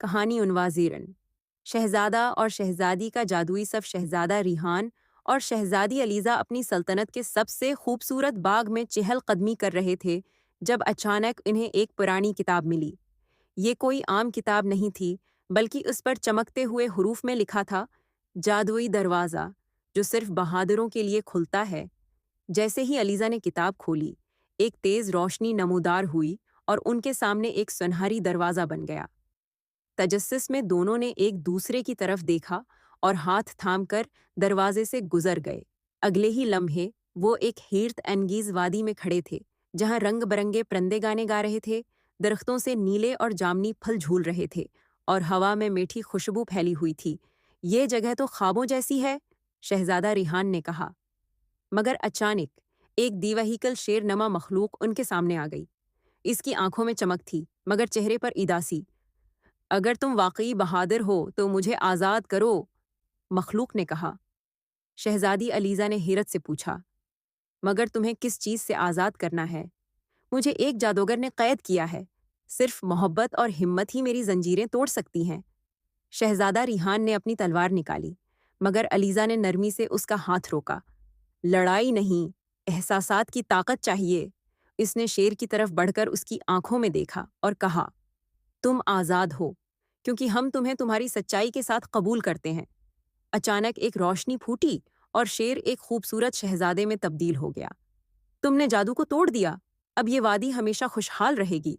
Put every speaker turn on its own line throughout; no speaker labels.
کہانی عنوان شہزادہ اور شہزادی کا جادوئی صف شہزادہ ریحان اور شہزادی علیزہ اپنی سلطنت کے سب سے خوبصورت باغ میں چہل قدمی کر رہے تھے جب اچانک انہیں ایک پرانی کتاب ملی۔ یہ کوئی عام کتاب نہیں تھی بلکہ اس پر چمکتے ہوئے حروف میں لکھا تھا، جادوئی دروازہ جو صرف بہادروں کے لیے کھلتا ہے۔ جیسے ہی علیزہ نے کتاب کھولی، ایک تیز روشنی نمودار ہوئی اور ان کے سامنے ایک سنہری دروازہ بن گیا۔ تجسس میں دونوں نے ایک دوسرے کی طرف دیکھا اور ہاتھ تھام کر دروازے سے گزر گئے۔ اگلے ہی لمحے وہ ایک حیرت انگیز وادی میں کھڑے تھے جہاں رنگ برنگے پرندے گانے گا رہے تھے، درختوں سے نیلے اور جامنی پھل جھول رہے تھے اور ہوا میں میٹھی خوشبو پھیلی ہوئی تھی۔ یہ جگہ تو خوابوں جیسی ہے، شہزادہ ریحان نے کہا۔ مگر اچانک ایک دیوہیکل شیر نما مخلوق ان کے سامنے آ گئی۔ اس کی آنکھوں میں چمک تھی مگر چہرے پر اداسی۔ اگر تم واقعی بہادر ہو تو مجھے آزاد کرو، مخلوق نے کہا۔ شہزادی علیزہ نے حیرت سے پوچھا، مگر تمہیں کس چیز سے آزاد کرنا ہے؟ مجھے ایک جادوگر نے قید کیا ہے، صرف محبت اور ہمت ہی میری زنجیریں توڑ سکتی ہیں۔ شہزادہ ریحان نے اپنی تلوار نکالی مگر علیزہ نے نرمی سے اس کا ہاتھ روکا۔ لڑائی نہیں، احساسات کی طاقت چاہیے۔ اس نے شیر کی طرف بڑھ کر اس کی آنکھوں میں دیکھا اور کہا، تم آزاد ہو کیونکہ ہم تمہیں تمہاری سچائی کے ساتھ قبول کرتے ہیں۔ اچانک ایک روشنی پھوٹی اور شیر ایک خوبصورت شہزادے میں تبدیل ہو گیا۔ تم نے جادو کو توڑ دیا، اب یہ وادی ہمیشہ خوشحال رہے گی،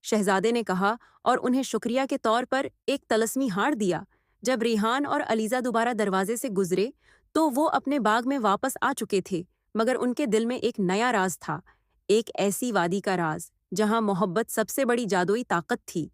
شہزادے نے کہا اور انہیں شکریہ کے طور پر ایک طلسمی ہار دیا۔ جب ریحان اور علیزہ دوبارہ دروازے سے گزرے تو وہ اپنے باغ میں واپس آ چکے تھے، مگر ان کے دل میں ایک نیا راز تھا، ایک ایسی وادی کا راز جہاں محبت سب سے بڑی جادوئی طاقت تھی۔